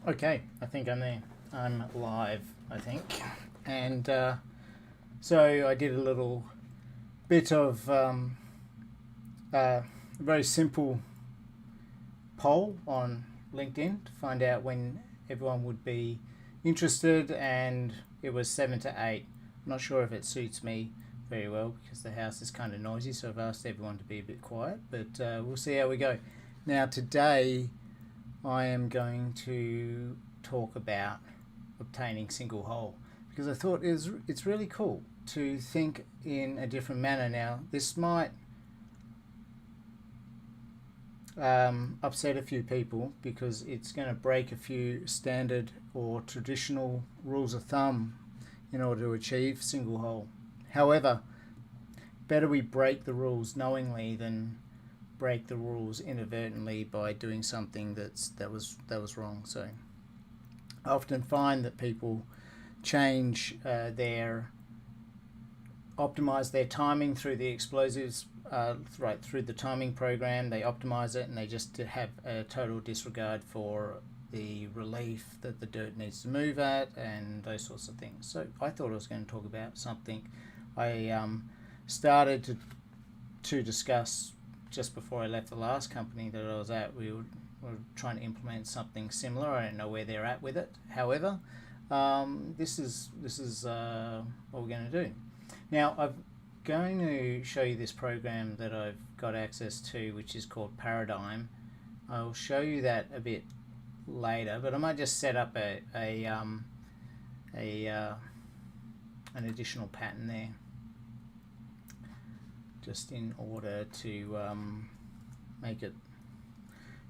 Okay, I think I'm there. I'm live, I think. And so I did a little bit of a very simple poll on LinkedIn to find out when everyone would be interested, and it was 7 to 8. I'm not sure if it suits me very well because the house is kind of noisy, so I've asked everyone to be a bit quiet, but we'll see how we go. Now, today I am going to talk about obtaining single hole because I thought it's really cool to think in a different manner. Now, this might upset a few people because it's going to break a few standard or traditional rules of thumb in order to achieve single hole. However, better we break the rules knowingly than break the rules inadvertently by doing something that was wrong. So I often find that people change optimize their timing through the explosives, right through the timing program. They optimize it and they just have a total disregard for the relief that the dirt needs to move at and those sorts of things. So I thought I was going to talk about something I started to discuss just before I left the last company that I was at. We were trying to implement something similar. I don't know where they're at with it. However, this is what we're going to do. Now, I'm going to show you this program that I've got access to, which is called Paradigm. I'll show you that a bit later, but I might just set up an additional pattern there, just in order to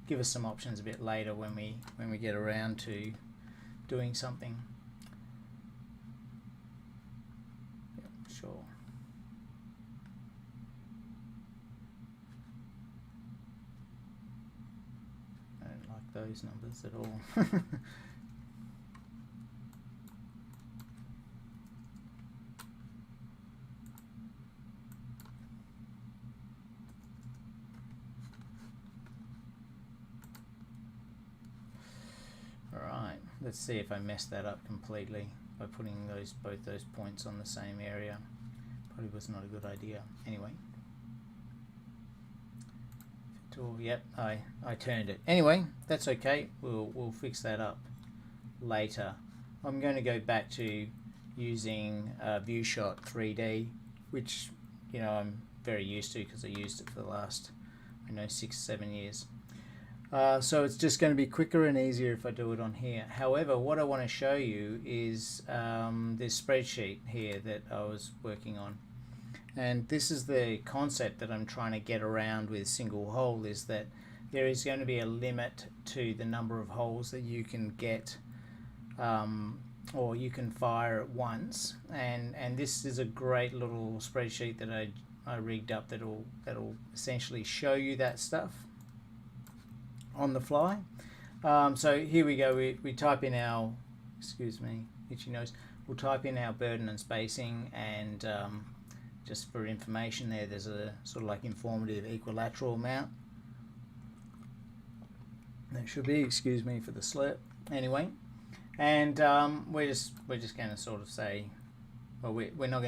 give us some options a bit later when we get around to doing something. Yeah, sure. I don't like those numbers at all. Alright, let's see if I messed that up completely by putting both those points on the same area. Probably was not a good idea. Anyway. Yep, I turned it. Anyway, that's okay. We'll fix that up later. I'm going to go back to using ViewShot 3D, which I'm very used to because I used it for the last 6-7 years. So it's just going to be quicker and easier if I do it on here. However, what I want to show you is this spreadsheet here that I was working on. And this is the concept that I'm trying to get around with single hole, is that there is going to be a limit to the number of holes that you can get or you can fire at once. And this is a great little spreadsheet that I rigged up that'll essentially show you that stuff on the fly. So here we go. We type in our, excuse me, itchy nose. We'll type in our burden and spacing, and just for information there's a sort of like informative equilateral amount. That should be, excuse me for the slurp. Anyway, and we're just going to sort of say, well, we're not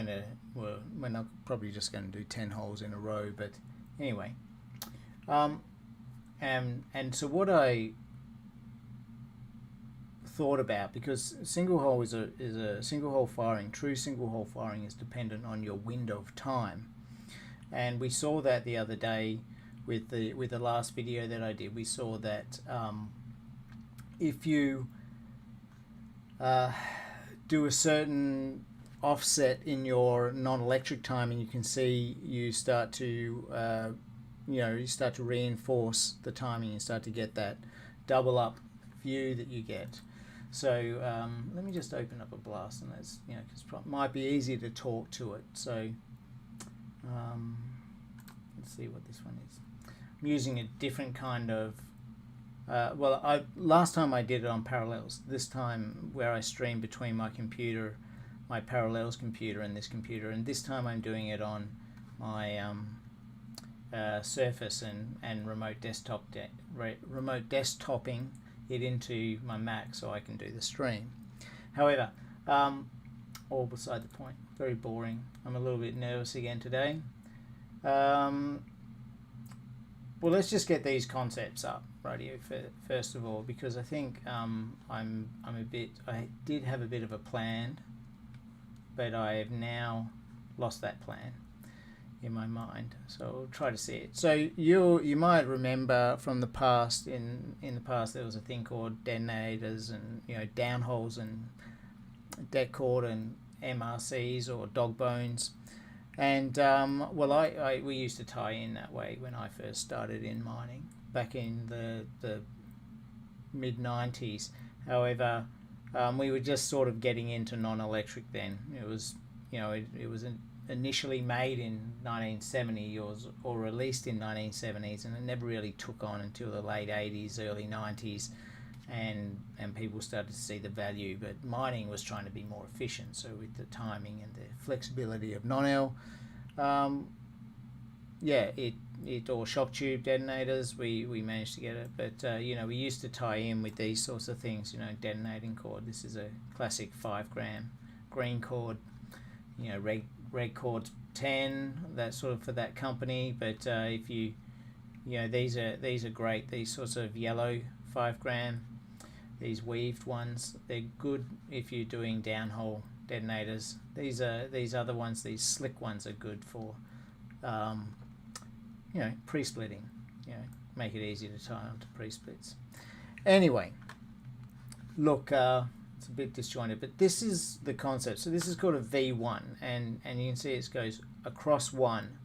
probably just going to do 10 holes in a row, but anyway. And so what I thought about, because single hole is a single hole firing, true single hole firing is dependent on your window of time, and we saw that the other day with the last video that I did. We saw that if you do a certain offset in your non-electric timing, you can see you start to you start to reinforce the timing and start to get that double up view that you get. So let me just open up a blast, and that's because it might be easier to talk to it. So let's see what this one is. I'm using a different kind of last time I did it on Parallels. This time where I stream between my computer, my Parallels computer, and this computer, and this time I'm doing it on my Surface and remote desktoping it into my Mac so I can do the stream. However, all beside the point, very boring. I'm a little bit nervous again today. Well, let's just get these concepts up, rightio, first of all, because I think I did have a bit of a plan, but I have now lost that plan in my mind, so I'll try to see it. So you might remember from the past, in the past there was a thing called detonators and downholes and det cord and MRCs or dog bones, and we used to tie in that way when I first started in mining back in the mid 90s. However, we were just sort of getting into non-electric then. It was initially made in 1970 or released in 1970s, and it never really took on until the late 80s, early 90s, and people started to see the value. But mining was trying to be more efficient, so with the timing and the flexibility of non-L, it or shock tube detonators, we managed to get it. But we used to tie in with these sorts of things, detonating cord. This is a classic 5 gram green cord, red cord's 10, that's sort of for that company. But if these are great, these sorts of yellow 5 gram, these weaved ones, they're good if you're doing downhole detonators. These other ones, these slick ones, are good for pre-splitting, make it easy to tie onto pre-splits. Anyway, look, it's a bit disjointed, but this is the concept. So this is called a V1, and you can see it goes across 1,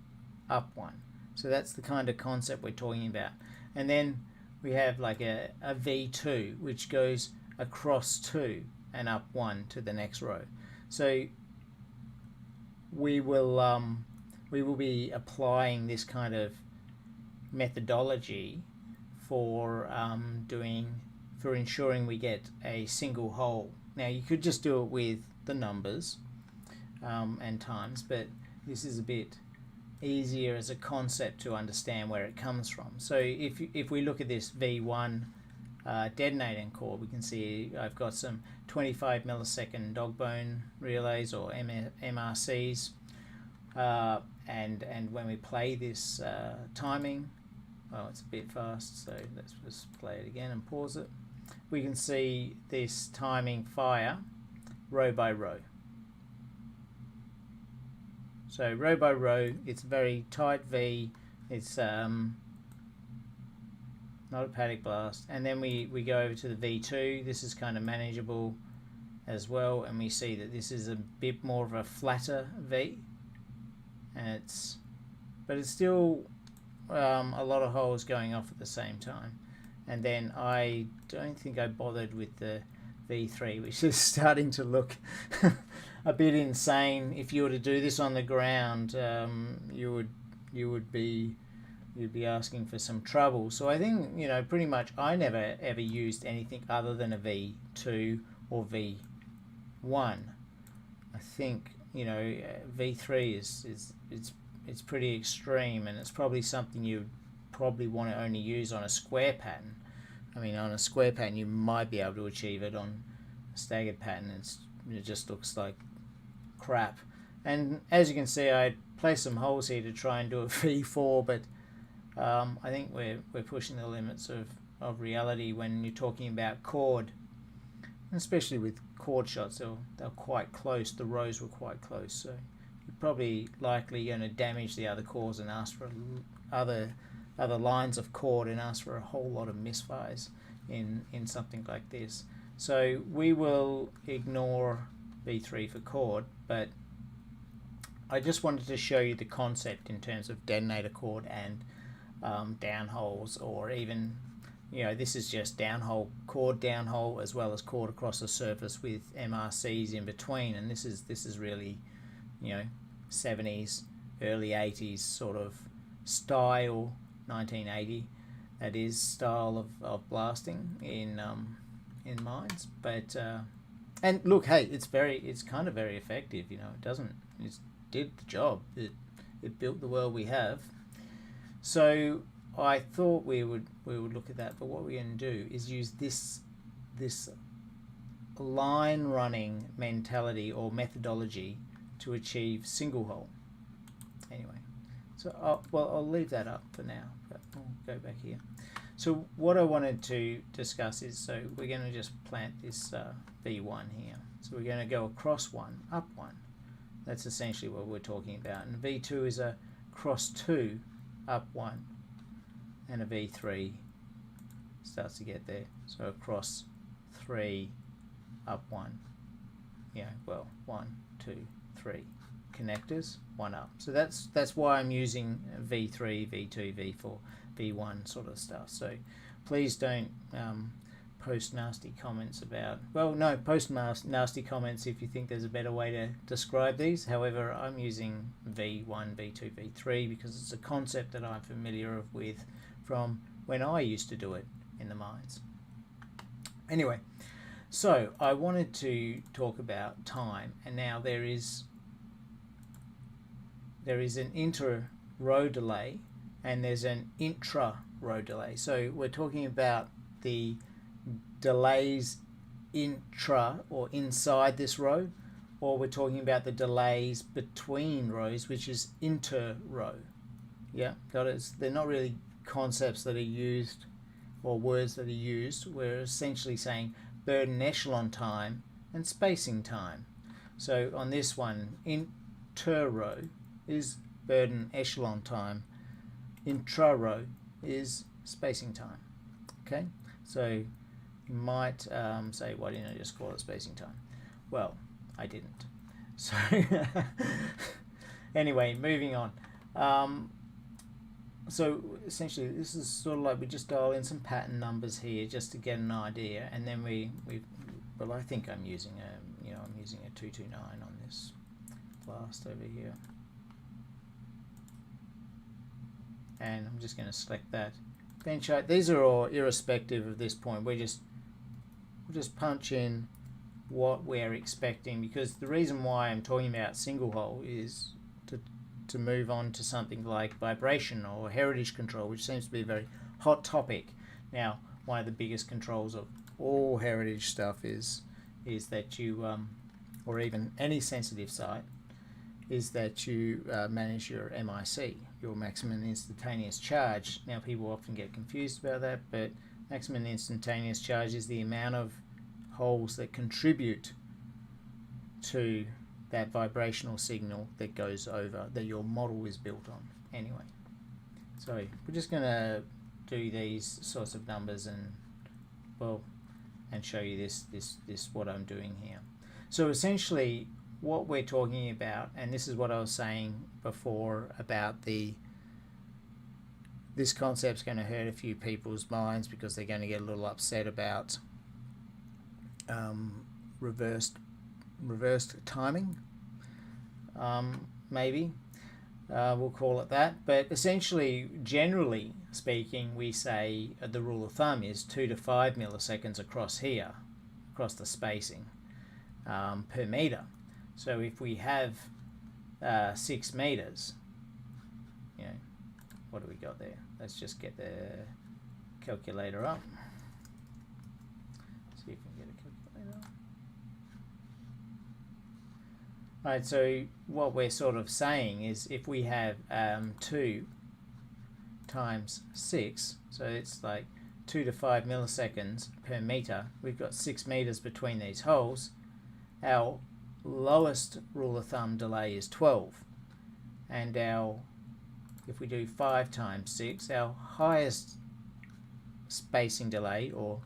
up 1. So that's the kind of concept we're talking about. And then we have like a V2, which goes across 2 and up 1 to the next row. So we will be applying this kind of methodology for ensuring we get a single hole. Now you could just do it with the numbers and times, but this is a bit easier as a concept to understand where it comes from. So if we look at this V1 detonating cord, we can see I've got some 25 millisecond dog bone relays or MRCs, and when we play this timing, well, it's a bit fast, so let's just play it again and pause it. We can see this timing fire row by row. So row by row, it's a very tight V. It's not a paddock blast. And then we go over to the V2. This is kind of manageable as well, and we see that this is a bit more of a flatter V, and it's still a lot of holes going off at the same time. And then I don't think I bothered with the V3, which is starting to look a bit insane. If you were to do this on the ground, you'd be asking for some trouble. So I think pretty much I never ever used anything other than a V2 or V1. I think V3 it's pretty extreme, and it's probably something you probably want to only use on a square pattern. I mean, on a square pattern you might be able to achieve it. On a staggered pattern it just looks like crap. And as you can see, I placed some holes here to try and do a V4, but I think we're pushing the limits of reality when you're talking about chord, especially with chord shots. They're quite close. The rows were quite close, so you're probably likely going to damage the other chords and ask for other lines of chord and ask for a whole lot of misfires in something like this. So we will ignore V3 for chord, but I just wanted to show you the concept in terms of detonator chord and downholes, or even this is just downhole, chord downhole, as well as chord across the surface with MRCs in between. And this is really 70s, early 80s sort of style, 1980 that is style of blasting in mines. But and look, hey, it's kind of very effective. It did the job. It built the world we have. So I thought we would look at that, but what we're going to do is use this line running mentality or methodology to achieve single hole. Anyway, so I'll leave that up for now, but I'll go back here. So what I wanted to discuss is, so we're going to just plant this V1 here. So we're going to go across 1, up 1. That's essentially what we're talking about. And V2 is a cross 2, up 1. And a V3 starts to get there. So across 3, up 1. Yeah, well, 1, 2, 3 connectors, 1 up. So that's why I'm using V3, V2, V4, V1 sort of stuff. So please don't post nasty comments about, well, no, post nasty comments if you think there's a better way to describe these. However, I'm using V1, V2, V3 because it's a concept that I'm familiar with from when I used to do it in the mines. Anyway, so I wanted to talk about time, and now there is an inter-row delay and there's an intra-row delay. So we're talking about the delays intra or inside this row, or we're talking about the delays between rows, which is inter-row. Yeah, got it? They're not really concepts that are used or words that are used. We're essentially saying burden echelon time and spacing time. So on this one, inter-row is burden echelon time, intra-row is spacing time. Okay, so you might say, why didn't I just call it spacing time? Well, I didn't. So anyway, moving on. So essentially this is sort of like we just dial in some pattern numbers here just to get an idea, and then well, I think I'm using I'm using a 229 on this blast over here, and I'm just going to select that bench height. These are all irrespective of this point. We'll just punch in what we're expecting, because the reason why I'm talking about single hole is to move on to something like vibration or heritage control, which seems to be a very hot topic. Now, one of the biggest controls of all heritage stuff is that you, or even any sensitive site, is that you manage your MIC, your maximum instantaneous charge. Now, people often get confused about that, but maximum instantaneous charge is the amount of holes that contribute to that vibrational signal that goes over, that your model is built on. Anyway, so we're just going to do these sorts of numbers and, well, and show you this what I'm doing here. So essentially what we're talking about, and this is what I was saying before about this concept's going to hurt a few people's minds because they're going to get a little upset about reversed timing, maybe we'll call it that. But essentially, generally speaking, we say the rule of thumb is 2 to 5 milliseconds across here, across the spacing per meter. So if we have 6 meters, what do we got there? Let's just get the calculator up. See if we can get a calculator. Alright, so what we're sort of saying is if we have 2 times 6, so it's like 2 to 5 milliseconds per meter, we've got 6 meters between these holes. Our lowest rule of thumb delay is 12, and if we do 5 times 6, our highest spacing delay or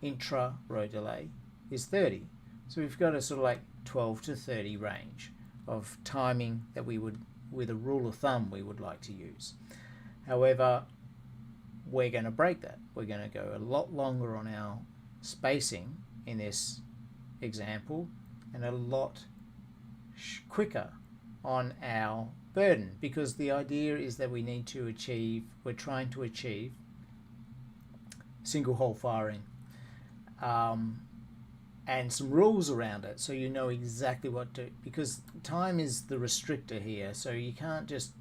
intra-row delay is 30. So we've got a sort of like 12 to 30 range of timing that we would, with a rule of thumb, we would like to use. However, we're going to break that. We're going to go a lot longer on our spacing in this example and a lot quicker on our burden, because the idea is that we need to achieve, we're trying to achieve single hole firing and some rules around it, so you know exactly what to, because time is the restrictor here, so you can't just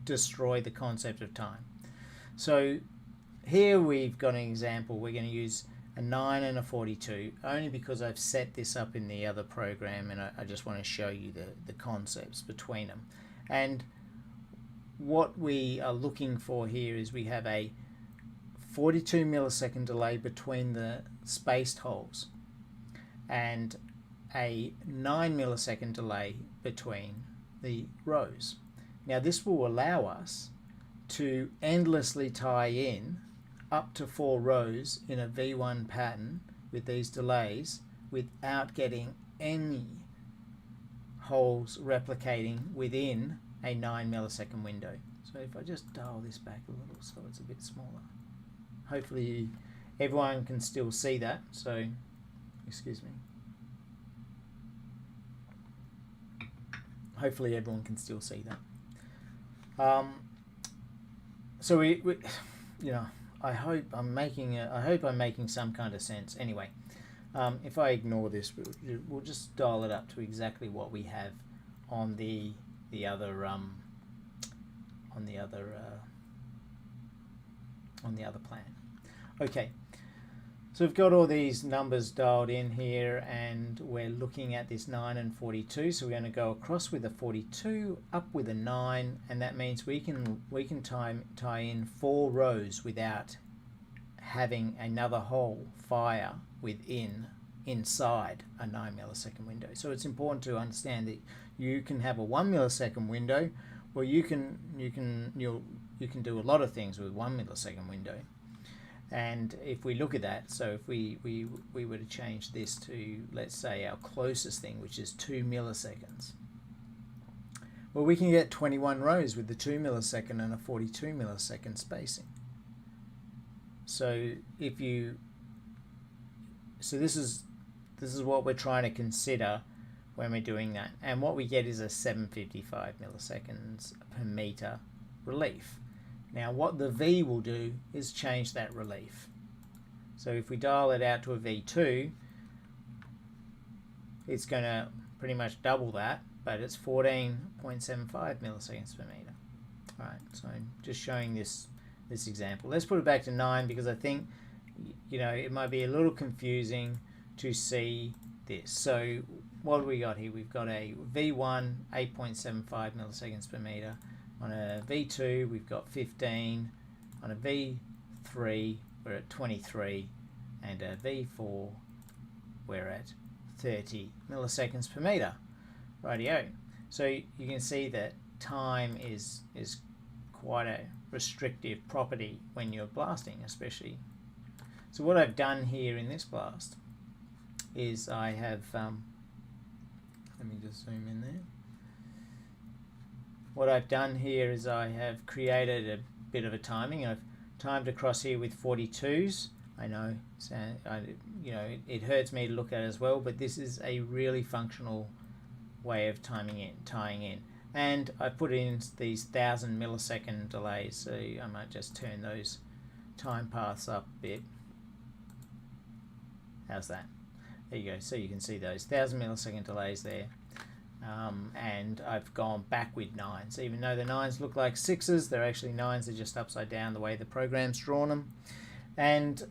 destroy the concept of time. So here we've got an example. We're going to use a 9 and a 42 only because I've set this up in the other program, and I just want to show you the concepts between them. And what we are looking for here is we have a 42 millisecond delay between the spaced holes and a 9 millisecond delay between the rows. Now this will allow us to endlessly tie in up to 4 rows in a V1 pattern with these delays without getting any holes replicating within a 9 millisecond window. So if I just dial this back a little so it's a bit smaller, hopefully everyone can still see that. So excuse me, hopefully everyone can still see that. So we you know, I hope I'm making some kind of sense. Anyway, if I ignore this, we'll just dial it up to exactly what we have on the other plan. Okay, so we've got all these numbers dialed in here, and we're looking at this 9 and 42. So we're going to go across with a 42, up with a 9, and that means we can tie in 4 rows without having another hole fire inside a 9 millisecond window. So it's important to understand that you can have a 1 millisecond window, or you can do a lot of things with 1 millisecond window. And if we look at that, so if we were to change this to, let's say, our closest thing, which is 2 milliseconds, well, we can get 21 rows with the 2 millisecond and a 42 millisecond spacing. So this is what we're trying to consider when we're doing that, and what we get is a 755 milliseconds per meter relief. Now what the V will do is change that relief. So if we dial it out to a V2, it's going to pretty much double that, but it's 14.75 milliseconds per meter. All right, so I'm just showing this example. Let's put it back to 9 because I think, you know, it might be a little confusing to see this. So what do we got here? We've got a V1 8.75 milliseconds per meter. On a V2 we've got 15, on a V3 we're at 23, and a V4 we're at 30 milliseconds per meter. Rightio. So you can see that time is quite a restrictive property when you're blasting, especially. So what I've done here in this blast is I have let me just zoom in there. What I've done here is I have created a bit of a timing. I've timed across here with 42s. I know, so you know, it hurts me to look at it as well, but this is a really functional way of tying in. And I put in these 1000 millisecond delays, so I might just turn those time paths up a bit. How's that? There you go. So you can see those 1000 millisecond delays there. And I've gone back with 9s. Even though the 9s look like 6s, they're actually 9s. They're just upside down the way the program's drawn them. And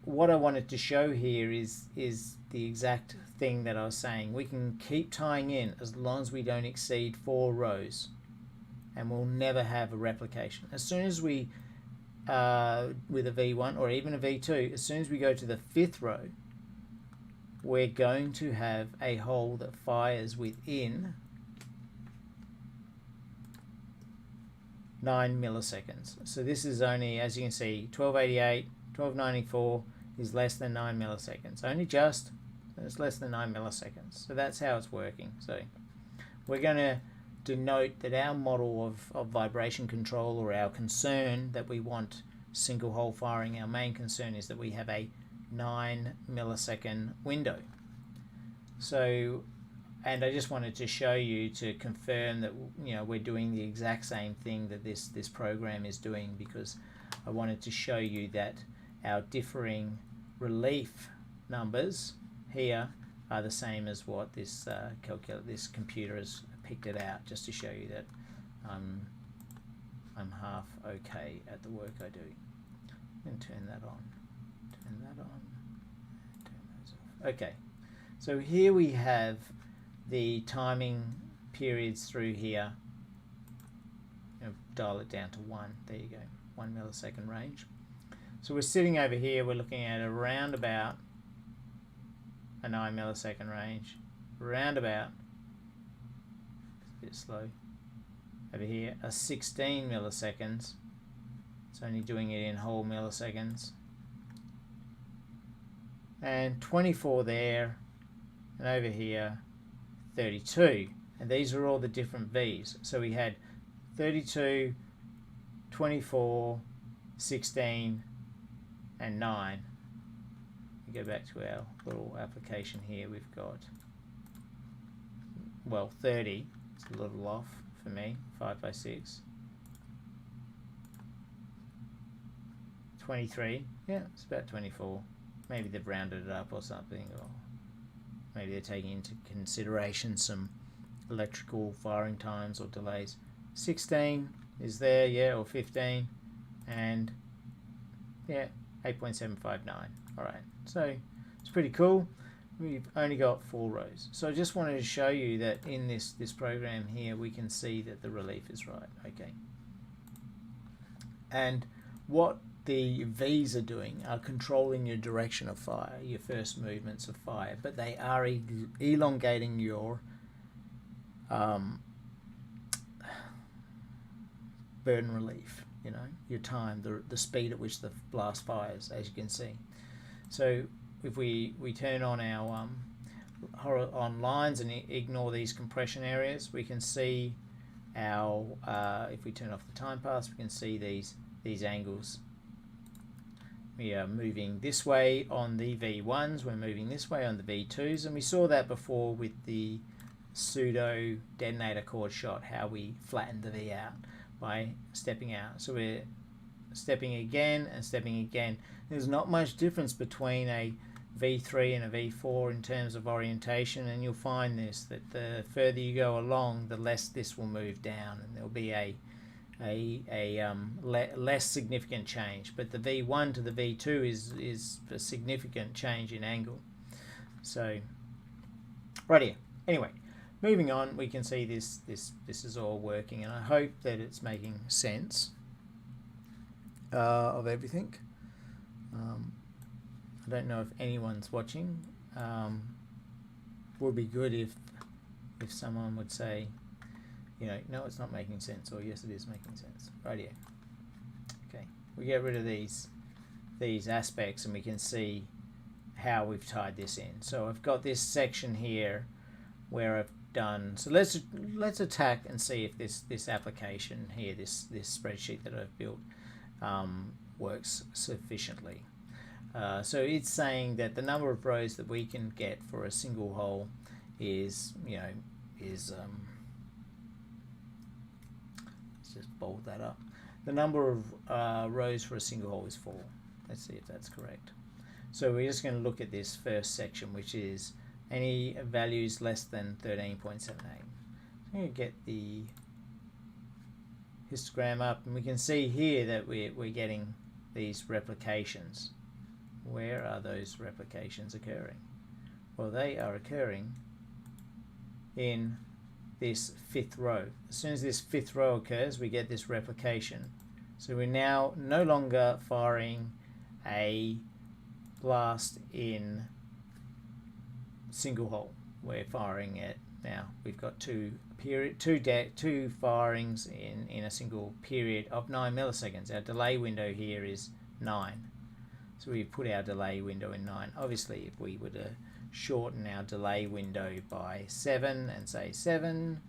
what I wanted to show here is the exact thing that I was saying. We can keep tying in as long as we don't exceed 4 rows, and we'll never have a replication. As soon as we, with a V1 or even a V2, as soon as we go to the 5th row, we're going to have a hole that fires within 9 milliseconds. So this is only, as you can see, 1288, 1294 is less than 9 milliseconds. Only just, it's less than 9 milliseconds. So that's how it's working. So we're going to denote that our model of vibration control, or our concern that we want single hole firing, our main concern is that we have a 9 millisecond window. So, and I just wanted to show you to confirm that, you know, we're doing the exact same thing that this program is doing, because I wanted to show you that our differing relief numbers here are the same as what this this computer has picked it out, just to show you that I'm half okay at the work I do. And turn that on, turn that on, turn those off. Okay, so here we have the timing periods through here. Dial it down to 1. There you go, 1 millisecond range. So we're sitting over here, we're looking at around about a 9 millisecond range, around about, it's a bit slow, over here a 16 milliseconds. It's only doing it in whole milliseconds, and 24 there, and over here 32, and these are all the different V's. So we had 32, 24, 16 and 9. We go back to our little application here, we've got, well, 30, it's a little off for me, 5 by 6. 23, yeah, it's about 24. Maybe they've rounded it up or something, or maybe they're taking into consideration some electrical firing times or delays. 16 is there, yeah, or 15, and yeah, 8.759. Alright, so it's pretty cool. We've only got 4 rows. So I just wanted to show you that in this program here we can see that the relief is right. Okay. And what the V's are doing are controlling your direction of fire, your first movements of fire, but they are elongating your burn relief, you know, your time, the speed at which the blast fires, as you can see. So if we turn on our on lines and ignore these compression areas, we can see our if we turn off the time paths, we can see these angles. We are moving this way on the V1s, we're moving this way on the V2s, and we saw that before with the pseudo detonator cord shot, how we flattened the V out by stepping out. So we're stepping again and stepping again. There's not much difference between a V3 and a V4 in terms of orientation, and you'll find this, that the further you go along, the less this will move down, and there'll be a less significant change. But the V1 to the V2 is a significant change in angle. So right here. Anyway, moving on, we can see this is all working, and I hope that it's making sense of everything. I don't know if anyone's watching. Would be good if someone would say, you know, no, it's not making sense, or yes, it is making sense. Right here. Okay, we get rid of these aspects, and we can see how we've tied this in. So I've got this section here where I've done. So let's attack and see if this application here, this spreadsheet that I've built, works sufficiently. So it's saying that the number of rows that we can get for a single hole is, you know, let's just bold that up. The number of rows for a single hole is 4. Let's see if that's correct. So we're just going to look at this first section, which is any values less than 13.78. I'm going to get the histogram up, and we can see here that we're getting these replications. Where are those replications occurring? Well, they are occurring in this 5th row. As soon as this 5th row occurs, we get this replication. So we're now no longer firing a blast in single hole. We're firing it now. We've got two firings in a single period of 9 milliseconds. Our delay window here is 9. So we put our delay window in 9. Obviously, if we were to shorten our delay window by 7 and say 7,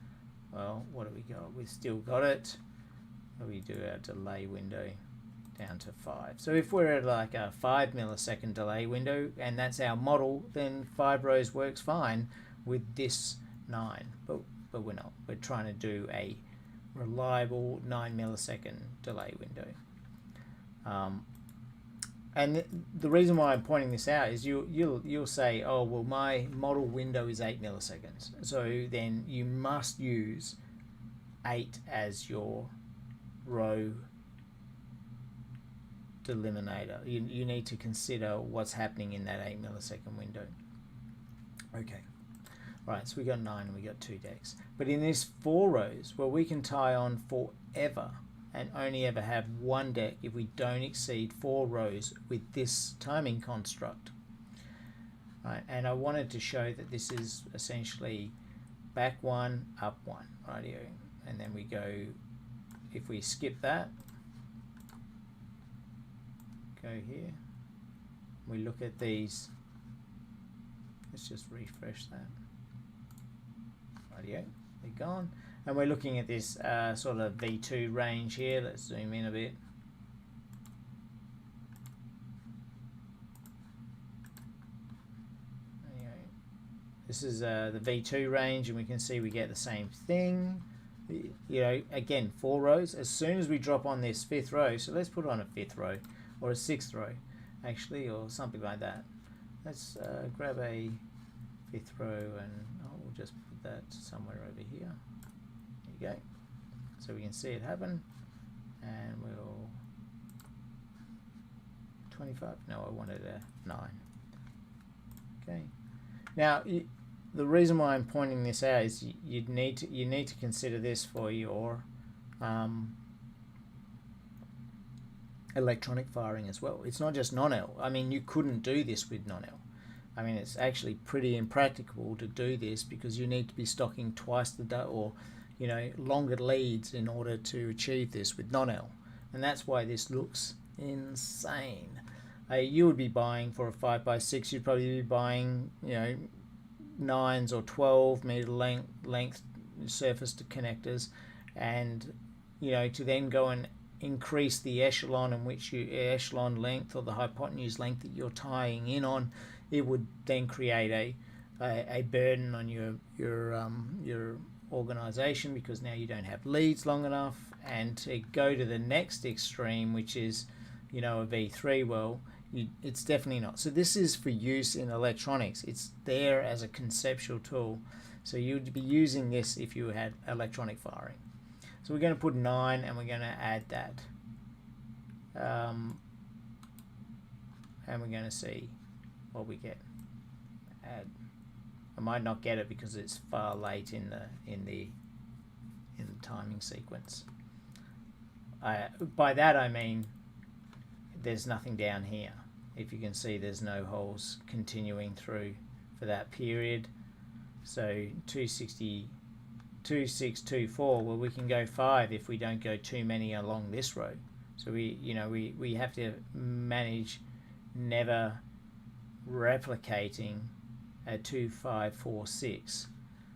well, what do we got? We've still got it. We do our delay window down to 5. So if we're at like a 5 millisecond delay window, and that's our model, then 5 rows works fine with this 9. But we're not. We're trying to do a reliable 9 millisecond delay window. And the reason why I'm pointing this out is you'll say, oh, well, my model window is 8 milliseconds. So then you must use 8 as your row delimiter. You need to consider what's happening in that 8 millisecond window. Okay, right, so we got 9 and we got 2 decks. But in this 4 rows, well, we can tie on forever and only ever have 1 deck if we don't exceed 4 rows with this timing construct. Right, and I wanted to show that this is essentially back 1, up 1, right here. And then we go, if we skip that, go here, we look at these, let's just refresh that, rightio, they're gone, and we're looking at this sort of V2 range here. Let's zoom in a bit. This is the V2 range, and we can see we get the same thing. You know, again, 4 rows. As soon as we drop on this 5th row, so let's put on a 5th row or a 6th row, actually, or something like that. Let's grab a 5th row, and we'll just put that somewhere over here. There you go. So we can see it happen, and we'll 25. No, I wanted a 9. Okay. Now, the reason why I'm pointing this out is you need to consider this for your electronic firing as well. It's not just non-L. I mean, you couldn't do this with non-L. I mean, it's actually pretty impractical to do this because you need to be stocking twice the or longer leads in order to achieve this with non-L, and that's why this looks insane. You would be buying for a 5x6. You'd probably be buying 9s or 12 meter length surface to connectors, and to then go and increase the echelon in which echelon length or the hypotenuse length that you're tying in on, it would then create a burden on your organization, because now you don't have leads long enough. And to go to the next extreme, which is a V3, well, it's definitely not. So this is for use in electronics. It's there as a conceptual tool. So you'd be using this if you had electronic firing. So we're going to put 9, and we're going to add that. And we're going to see what we get. Add. I might not get it because it's far late in the timing sequence. By that I mean there's nothing down here. If you can see, there's no holes continuing through for that period. So 260, 2624, well, we can go 5 if we don't go too many along this row. So we have to manage never replicating a 2546.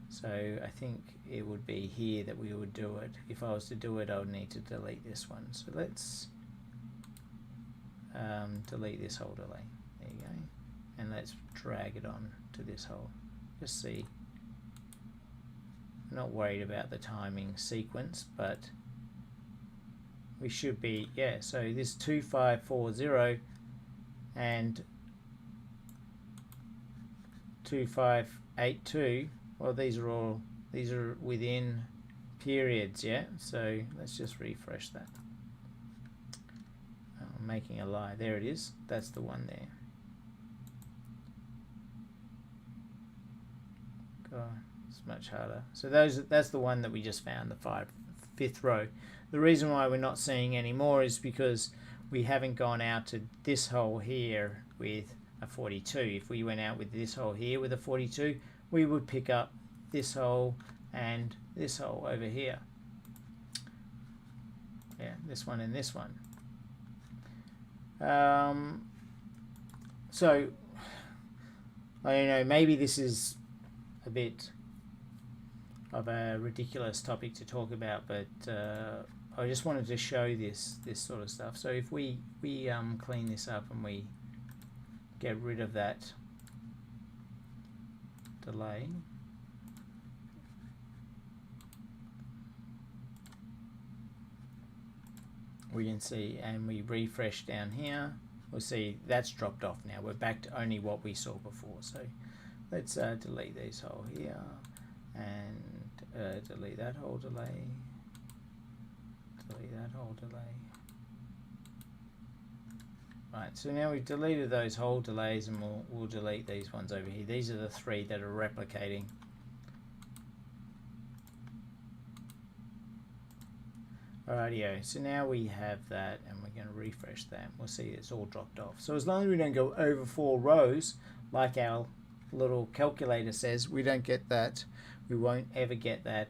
So I think it would be here that we would do it. If I was to do it, I would need to delete this one. So let's delete this whole delay. There you go. And let's drag it on to this hole. Just see. I'm not worried about the timing sequence, but we should be, yeah, so this 2540 and 2582, well, these are within periods, yeah. So let's just refresh that. I'm making a lie. There it is. That's the one there. God, it's much harder. So that's the one that we just found, the fifth row. The reason why we're not seeing any more is because we haven't gone out to this hole here with a 42. If we went out with this hole here with a 42, we would pick up this hole and this hole over here. Yeah, this one and this one. So I don't know, maybe this is a bit of a ridiculous topic to talk about, but I just wanted to show this sort of stuff. So if we clean this up and we get rid of that delay, we can see, and we refresh down here, we'll see that's dropped off now. We're back to only what we saw before. So let's delete these whole here and delete that whole delay, delete that whole delay. Right, so now we've deleted those whole delays, and we'll delete these ones over here. These are the 3 that are replicating. Alrighty, so now we have that, and we're going to refresh that. We'll see it's all dropped off. So as long as we don't go over 4 rows, like our little calculator says, we don't get that. We won't ever get that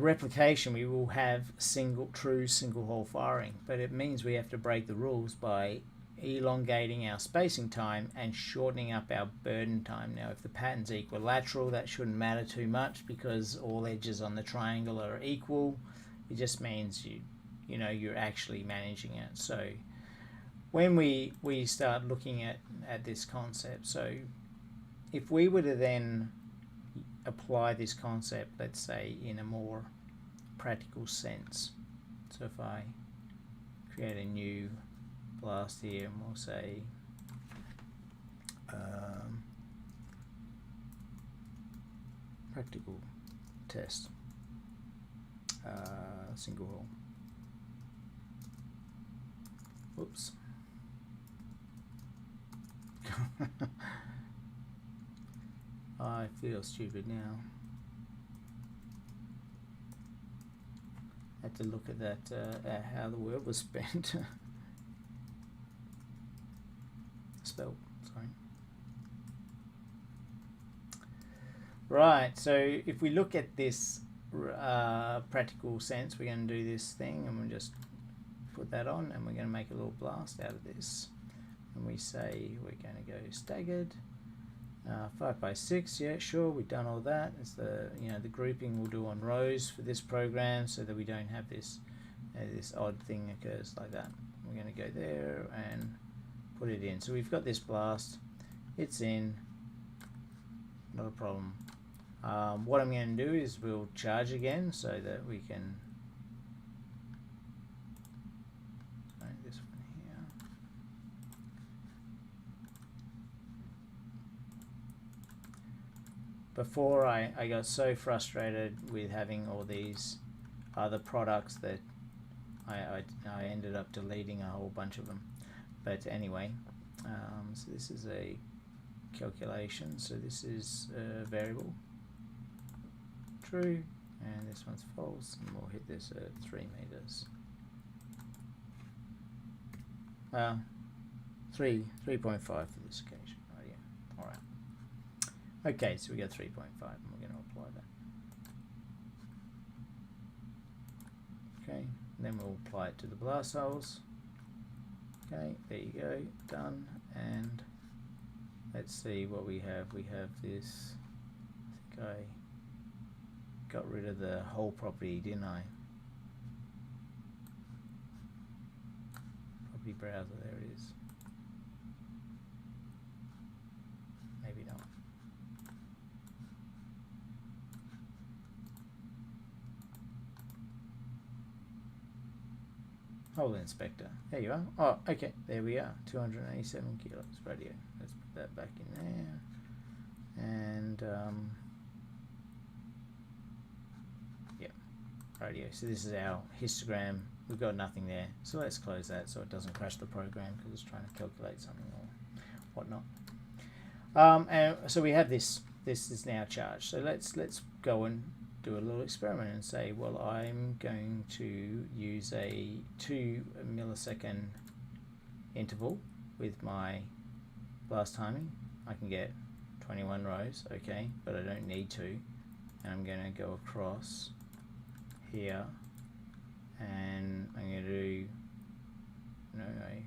replication. We will have true single hole firing, but it means we have to break the rules by elongating our spacing time and shortening up our burden time. Now if the pattern's equilateral, that shouldn't matter too much because all edges on the triangle are equal. It just means you're actually managing it. So when we start looking at this concept, so if we were to then apply this concept, let's say in a more practical sense, so if I create a new blast here and we'll say practical test single hole. Whoops. I feel stupid now. Had to look at that, at how the word was spent. Spelled, sorry. Right, so if we look at this practical sense, we're going to do this thing, and we'll just put that on, and we're going to make a little blast out of this. And we say we're going to go staggered. 5 by 6, yeah, sure, we've done all that. It's the the grouping we'll do on rows for this program, so that we don't have this this odd thing occurs like that. We're going to go there and put it in. So we've got this blast. It's in. Not a problem. What I'm going to do is we'll charge again so that we can. This one here. Before I got so frustrated with having all these other products that I ended up deleting a whole bunch of them. But anyway, so this is a calculation. So this is a variable true, and this one's false, and we'll hit this at 3 meters. 3.5 for this occasion. Oh yeah. All right. Okay, so we got 3.5, and we're going to apply that. Okay, and then we'll apply it to the blast holes. Okay, there you go, done. And let's see what we have. We have this. I think I got rid of the hole property, didn't I? Property browser, there it is. Maybe not. Hole inspector. There you are. Oh, okay. There we are. 287 kilos radio. Let's put that back in there. And yeah, radio. So this is our histogram. We've got nothing there. So let's close that so it doesn't crash the program because it's trying to calculate something or whatnot. And so we have this. This is now charged. So let's go and do a little experiment and say, well, I'm going to use a 2 millisecond interval with my blast timing. I can get 21 rows, okay, but I don't need to. And I'm going to go across here, and I'm going to do a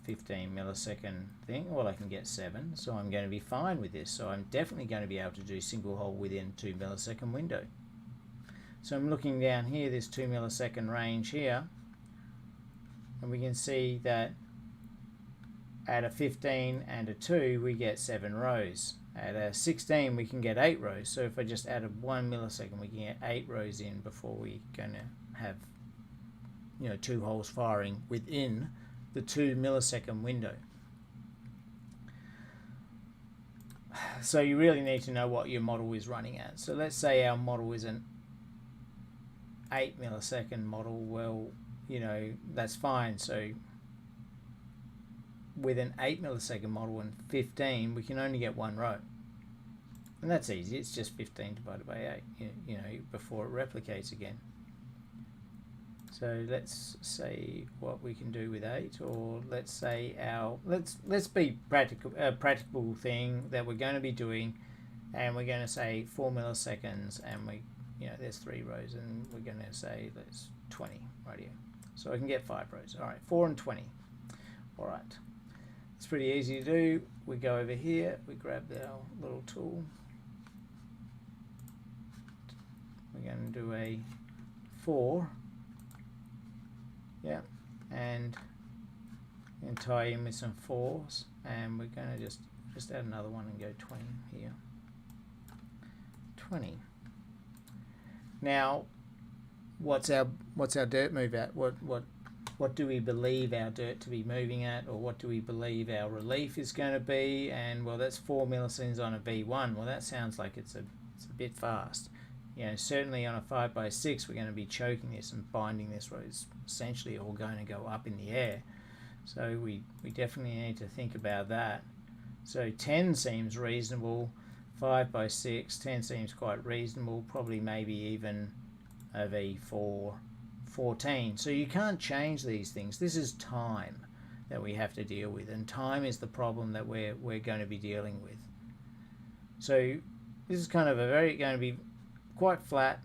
15 millisecond thing. Well, I can get 7, so I'm going to be fine with this. So I'm definitely going to be able to do single hole within 2 millisecond window. So I'm looking down here, this 2 millisecond range here, and we can see that at a 15 and a 2 we get 7 rows. At a 16 we can get 8 rows. So if I just added 1 millisecond, we can get 8 rows in before we're going to have 2 holes firing within the 2 millisecond window. So you really need to know what your model is running at. So let's say our model is an 8 millisecond model, well, you know, that's fine. So with an 8 millisecond model and 15, we can only get one row. And that's easy. It's just 15 divided by 8, you know, before it replicates again. So let's say what we can do with 8, or let's say let's be practical, practical thing that we're going to be doing, and we're going to say 4 milliseconds, and we, you know, there's 3 rows, and we're going to say there's 20 right here. So I can get 5 rows. All right, 4 and 20. All right, it's pretty easy to do. We go over here, we grab our little tool. We're going to do a 4. Yeah, and tie in with some 4s, and we're going to just add another one and go 20 here. 20. Now, what's our dirt move at? What do we believe our dirt to be moving at, or what do we believe our relief is going to be? And well, that's 4 milliseconds on a V1. Well, that sounds like it's a bit fast. You know, certainly on a 5x6, we're going to be choking this and binding this, where it's essentially all going to go up in the air. So we definitely need to think about that. So 10 seems reasonable. 5x6, 10 seems quite reasonable. Probably maybe even a V4, 14. So you can't change these things. This is time that we have to deal with, and time is the problem that we're going to be dealing with. So this is kind of going to be quite flat,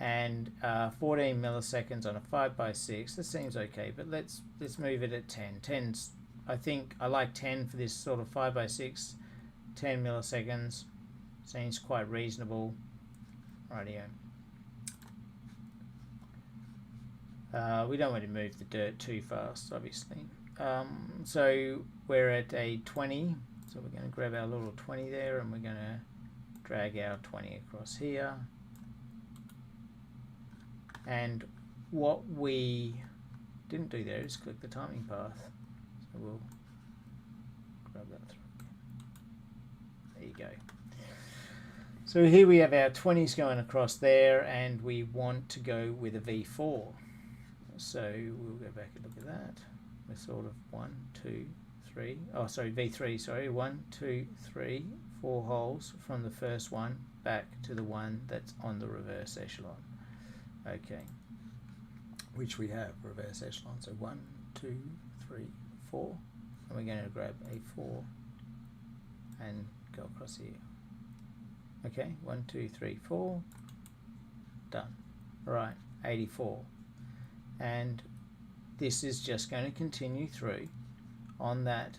and 14 milliseconds on a 5x6. That seems okay, but let's move it at 10. 10's, I think I like 10 for this sort of 5x6. 10 milliseconds seems quite reasonable. Rightio. We don't want to move the dirt too fast, obviously. So we're at a 20. So we're going to grab our little 20 there, and we're going to drag our 20 across here. And what we didn't do there is click the timing path. So we'll grab that through. There you go. So here we have our 20s going across there, and we want to go with a V4. So we'll go back and look at that. We're sort of 1, 2, 3. Oh, sorry, V3. Sorry, 1, 2, 3, 4 holes from the first one back to the one that's on the reverse echelon. Okay, which we have reverse echelon. So 1, 2, 3, 4, and we're going to grab a 4 and go across here. Okay, 1, 2, 3, 4, done. All right, 84, and this is just going to continue through on that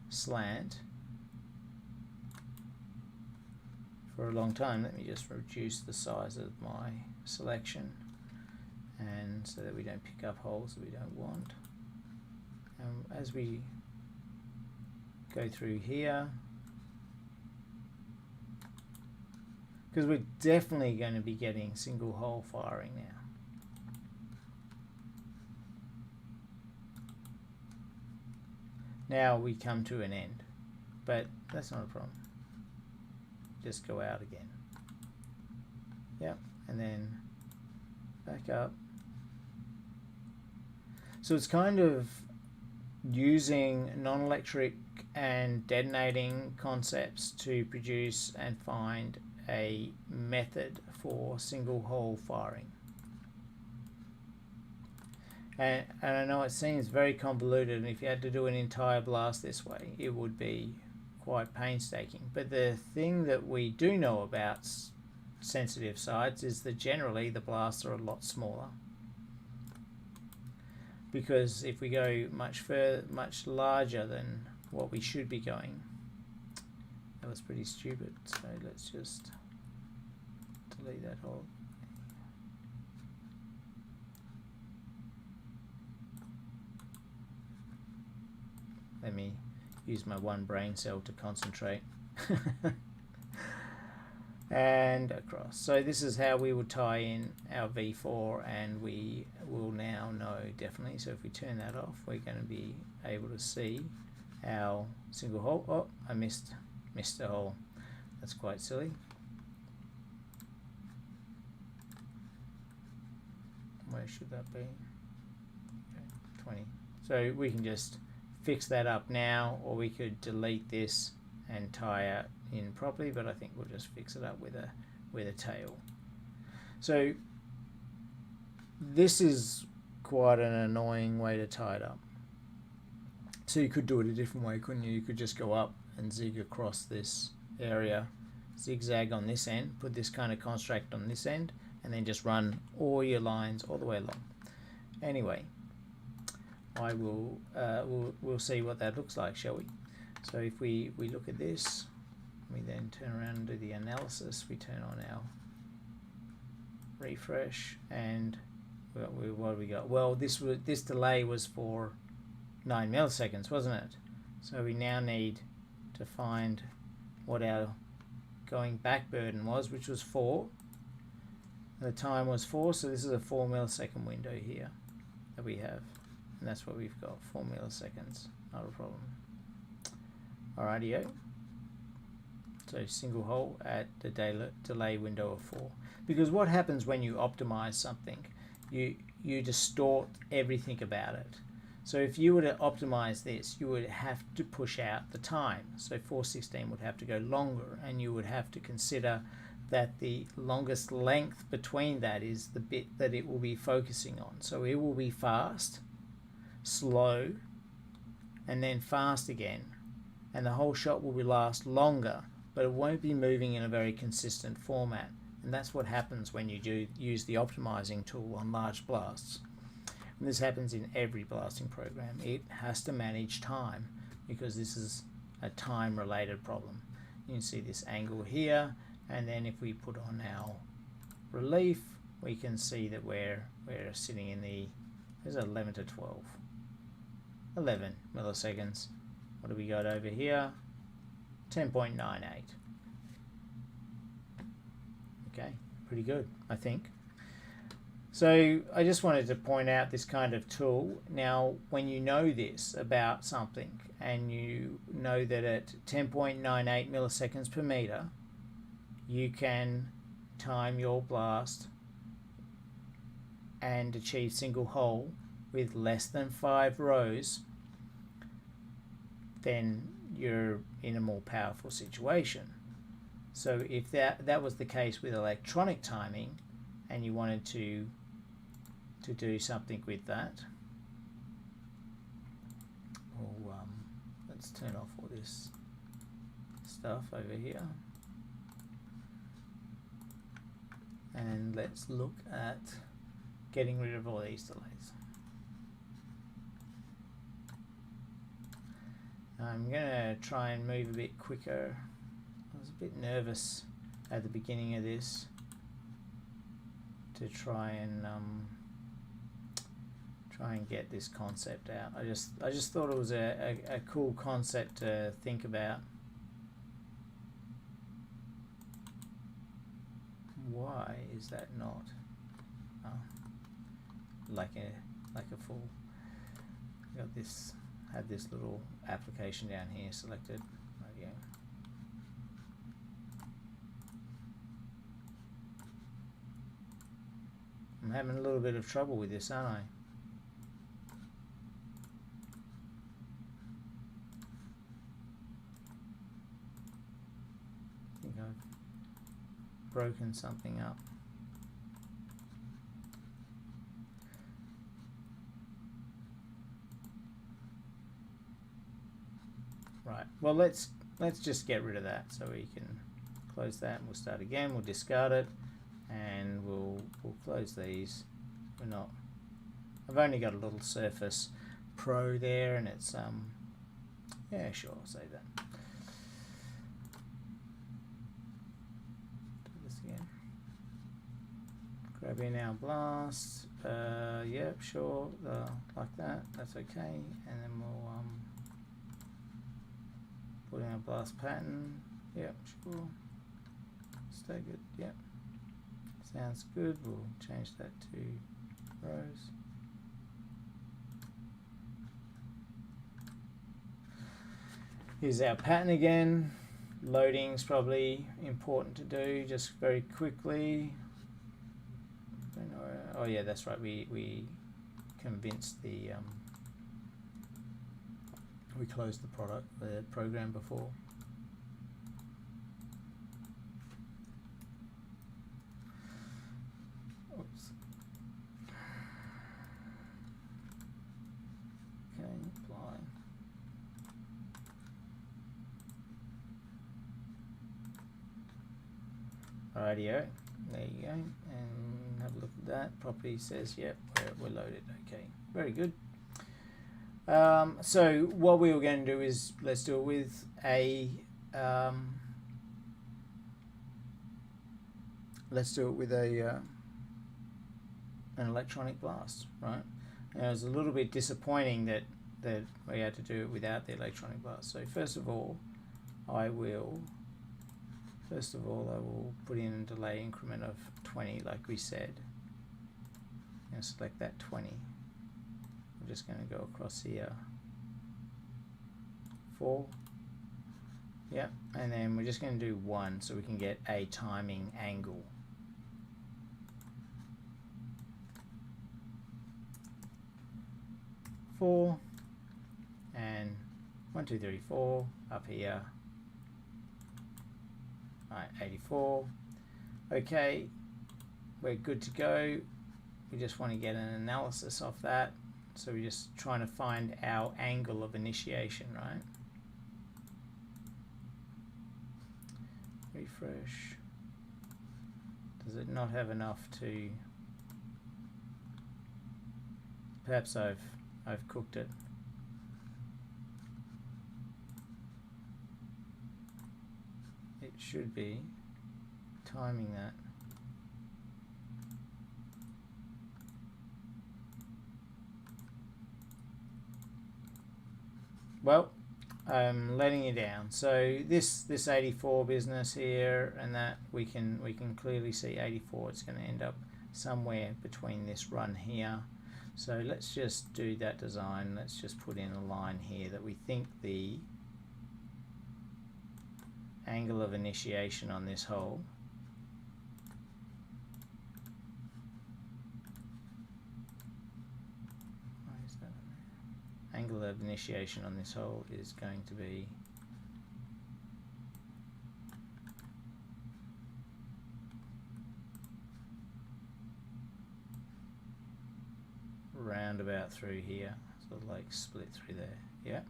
slant for a long time. Let me just reduce the size of my selection, and so that we don't pick up holes that we don't want. As we go through here, because we're definitely going to be getting single hole firing now. Now we come to an end, but that's not a problem. Just go out again. Yep, and then back up. So it's kind of using non-electric and detonating concepts to produce and find a method for single hole firing. And I know it seems very convoluted, and if you had to do an entire blast this way, it would be quite painstaking. But the thing that we do know about sensitive sites is that generally the blasts are a lot smaller. Because if we go much larger than what we should be going, that was pretty stupid. So let's just delete that whole. Let me use my one brain cell to concentrate. And across. So this is how we would tie in our V4, and we will now know definitely. So if we turn that off, we're going to be able to see our single hole. Oh, I missed a hole. That's quite silly. Where should that be? Okay, 20. So we can just fix that up now, or we could delete this and tie it in properly, but I think we'll just fix it up with a tail. So this is quite an annoying way to tie it up. So you could do it a different way, couldn't you? You could just go up and zig across this area, zigzag on this end, put this kind of construct on this end, and then just run all your lines all the way along. Anyway, I will we'll see what that looks like, shall we? So if we look at this, we then turn around and do the analysis. We turn on our refresh, and what do we got? Well, this delay was for 9 milliseconds, wasn't it? So we now need to find what our going back burden was, which was 4. The time was 4, so this is a 4 millisecond window here that we have, and that's what we've got, 4 milliseconds. Not a problem. Alrighty-o. So single hole at the delay window of 4. Because what happens when you optimize something, you distort everything about it. So if you were to optimize this, you would have to push out the time. So 4:16 would have to go longer, and you would have to consider that the longest length between that is the bit that it will be focusing on. So it will be fast, slow, and then fast again. And the whole shot will last longer, but it won't be moving in a very consistent format. And that's what happens when you use the optimizing tool on large blasts. And this happens in every blasting program. It has to manage time, because this is a time related problem. You can see this angle here, and then if we put on our relief, we can see that we're sitting in the, there's 11 to 12. 11 milliseconds. What do we got over here? 10.98. Okay, pretty good, I think. So I just wanted to point out this kind of tool. Now, when you know this about something, and you know that at 10.98 milliseconds per meter, you can time your blast and achieve single hole with less than 5 rows, then you're in a more powerful situation. So if that was the case with electronic timing, and you wanted to do something with that, well, let's turn off all this stuff over here, and let's look at getting rid of all these delays. I'm going to try and move a bit quicker. I was a bit nervous at the beginning of this to try and get this concept out. I just thought it was a cool concept to think about. Why is that not? Oh, like a full. Got this. Had this little application down here selected. Right, yeah. I'm having a little bit of trouble with this, aren't I? I think I've broken something up. Right, well let's just get rid of that, so we can close that and we'll start again. We'll discard it, and we'll close these. I've only got a little Surface Pro there, and it's yeah, sure, I'll say that. Do this again. Grab in our blast. Yep, sure, like that. That's okay, and then we'll put in a blast pattern. Yep, sure. Stay good. Yep. Sounds good. We'll change that to rows. Here's our pattern again. Loading's probably important to do just very quickly. oh yeah, that's right, we convinced the we closed the program before. Oops. Okay, apply. Rightio, there you go, and have a look at that. Property says, yep, we're loaded. Okay, very good. So what we were going to do is, let's do it with an electronic blast, right? And it was a little bit disappointing that we had to do it without the electronic blast. So first of all, I will put in a delay increment of 20, like we said, and select that 20. I'm just going to go across here, 4, yeah, and then we're just going to do 1 so we can get a timing angle. Four, and 1, 2, 3, 4 up here. Alright, 84. Okay, we're good to go. We just want to get an analysis off that. So we're just trying to find our angle of initiation, right? Refresh. Does it not have enough to... Perhaps I've cooked it. It should be timing that. Well, I'm letting you down. So this 84 business here and that, we can clearly see 84. It's going to end up somewhere between this run here. So let's just do that design. Let's just put in a line here that we think the angle of initiation on this hole angle of initiation on this hole is going to be round about through here, sort of like split through there, yeah.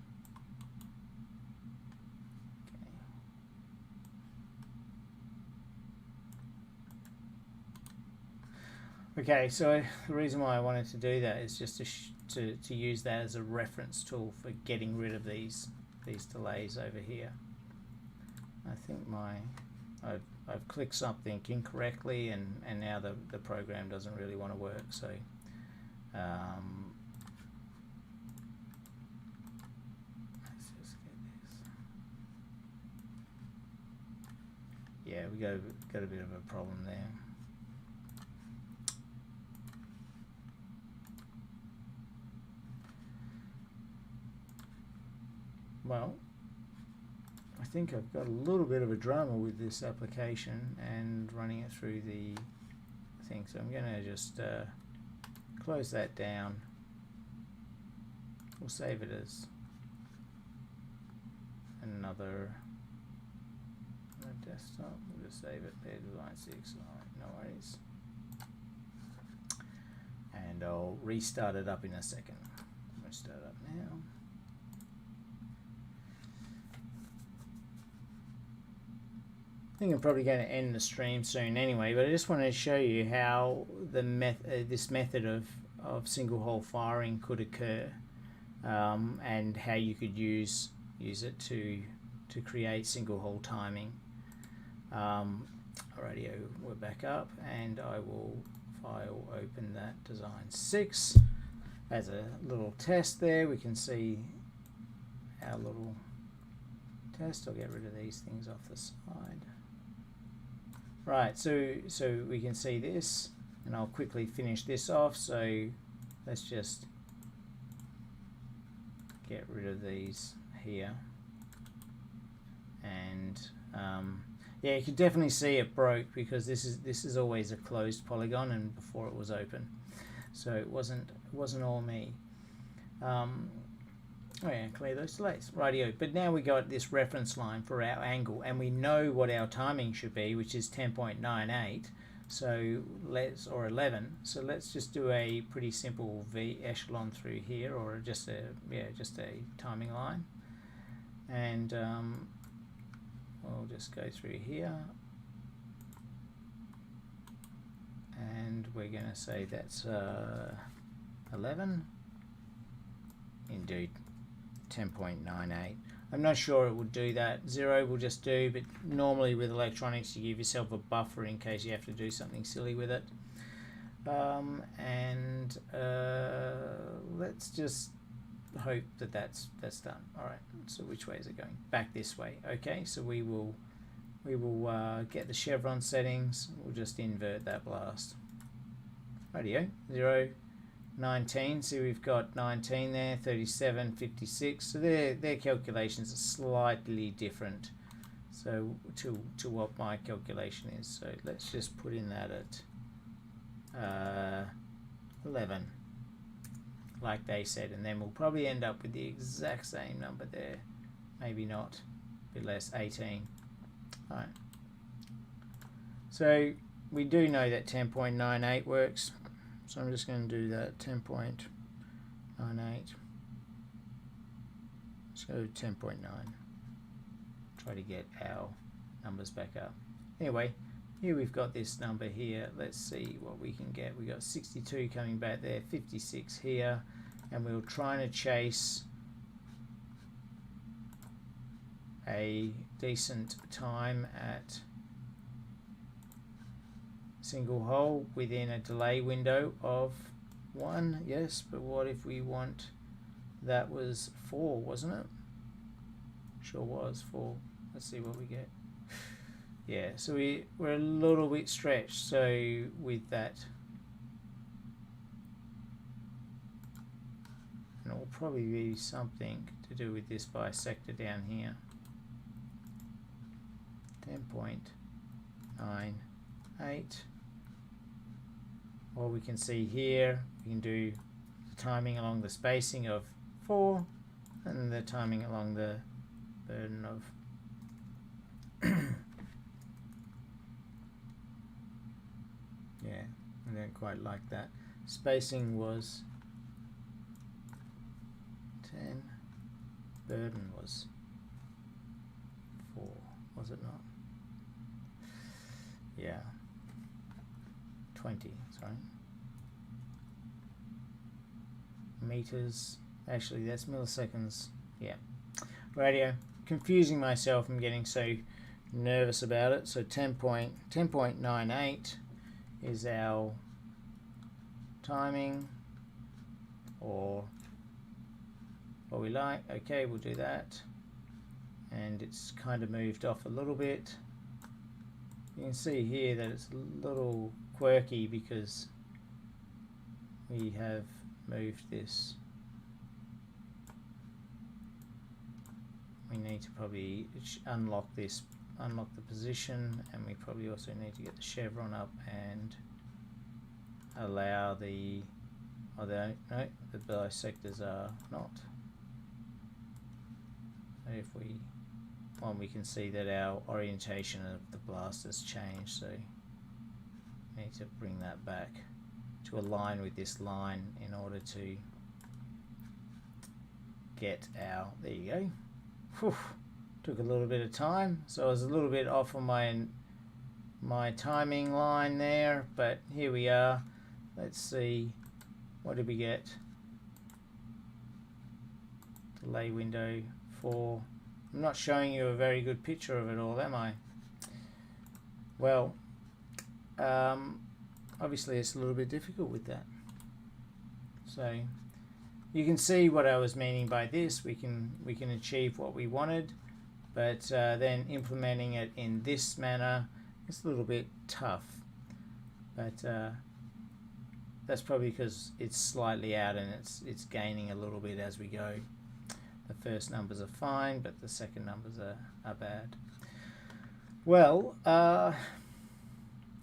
Okay, so the reason why I wanted to do that is just to use that as a reference tool for getting rid of these delays over here. I think I've clicked something incorrectly, and now the program doesn't really want to work. So let's just get this. Yeah, we got a bit of a problem there. Well, I think I've got a little bit of a drama with this application and running it through the thing, so I'm going to just close that down. We'll save it as another desktop. We'll just save it there, design 6. Alright, no worries. And I'll restart it up in a second. I'm going to start it up now. I think I'm probably going to end the stream soon anyway, but I just wanted to show you how the this method of single hole firing could occur, and how you could use it to create single hole timing. Alrighty, we're back up, and I will file open that design 6 as a little test there. We can see our little test. I'll get rid of these things off the side. Right, so we can see this, and I'll quickly finish this off. So let's just get rid of these here, and yeah, you can definitely see it broke because this is always a closed polygon, and before it was open. so it wasn't all me. Oh yeah, clear those delays. Rightio. But now we got this reference line for our angle, and we know what our timing should be, which is 10.98. So or 11. So let's just do a pretty simple V echelon through here, or just a timing line, and we'll just go through here, and we're going to say that's 11. Indeed, 10.98. I'm not sure it would do that. 0 will just do, but normally with electronics you give yourself a buffer in case you have to do something silly with it. Let's just hope that that's done. All right. So which way is it going? Back this way. Okay. So we will get the chevron settings. We'll just invert that blast. Radio 0. 19, so we've got 19 there, 37, 56, so their calculations are slightly different so to what my calculation is. So let's just put in that at 11 like they said, and then we'll probably end up with the exact same number there, maybe not, a bit less, 18. Alright, so we do know that 10.98 works. So I'm just going to do that, 10.98. Let's go 10.9. Try to get our numbers back up. Anyway, here we've got this number here. Let's see what we can get. We've got 62 coming back there, 56 here, and we're trying to chase a decent time at single hole within a delay window of 1. Yes, but what if we want, that was 4, wasn't it? Sure was 4. Let's see what we get. Yeah, so we're a little bit stretched. So with that, and it will probably be something to do with this bisector down here. 10.98. What we can see here, we can do the timing along the spacing of 4 and the timing along the burden of yeah, I don't quite like that. Spacing was 10, burden was 4, was it not? Yeah, 20, sorry. Meters, actually that's milliseconds, yeah. Radio, confusing myself, I'm getting so nervous about it. So 10.98 is our timing, or what we like. Okay, we'll do that. And it's kind of moved off a little bit. You can see here that it's a little quirky because we have moved this. We need to probably unlock this, unlock the position, and we probably also need to get the chevron up and allow the, oh, no, the bisectors are not. So if we, well, we can see that our orientation of the blast has changed, so we need to bring that back to align with this line in order to get our, there you go. Whew, took a little bit of time, so I was a little bit off on my timing line there, but here we are. Let's see, what did we get? Delay window 4. I'm not showing you a very good picture of it all, am I? Well, obviously it's a little bit difficult with that. So you can see what I was meaning by this. We can achieve what we wanted, but then implementing it in this manner is a little bit tough. But that's probably because it's slightly out and it's gaining a little bit as we go. The first numbers are fine, but the second numbers are bad. Well,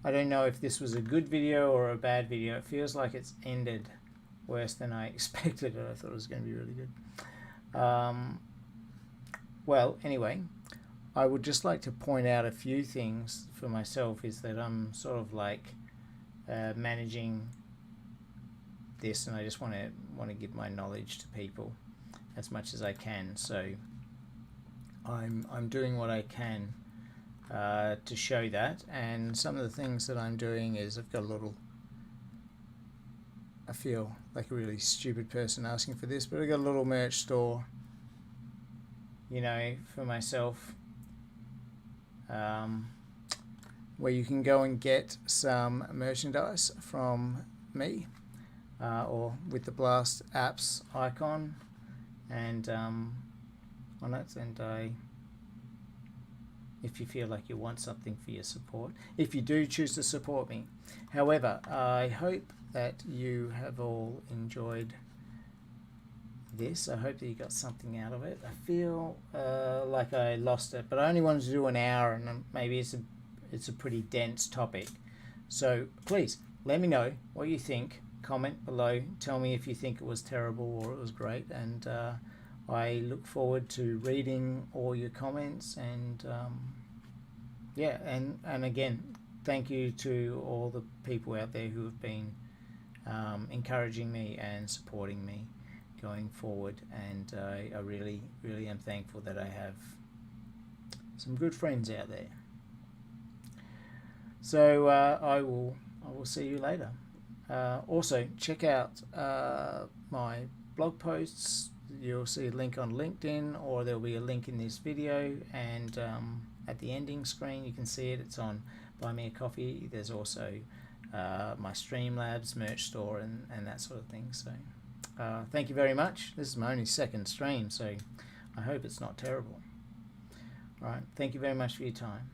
I don't know if this was a good video or a bad video. It feels like it's ended worse than I expected it. I thought it was going to be really good. Well, anyway, I would just like to point out a few things for myself, is that I'm sort of like managing this, and I just want to give my knowledge to people as much as I can. So I'm doing what I can to show that, and some of the things that I'm doing is I've got a little, I feel like a really stupid person asking for this, but I've got a little merch store, you know, for myself, where you can go and get some merchandise from me, or with the Blast Apps icon and on it, and if you feel like you want something for your support, if you do choose to support me. However, I hope that you have all enjoyed this. I hope that you got something out of it. I feel like I lost it, but I only wanted to do an hour, and maybe it's a pretty dense topic. So please let me know what you think. Comment below. Tell me if you think it was terrible or it was great, and I look forward to reading all your comments, and yeah, and again, thank you to all the people out there who have been encouraging me and supporting me going forward, and I really am thankful that I have some good friends out there. So I will see you later. Also, check out my blog posts. You'll see a link on LinkedIn, or there'll be a link in this video, and at the ending screen you can see it. It's on Buy Me a Coffee. There's also my Streamlabs merch store and that sort of thing. So thank you very much. This is my only second stream, so I hope it's not terrible. All right, thank you very much for your time.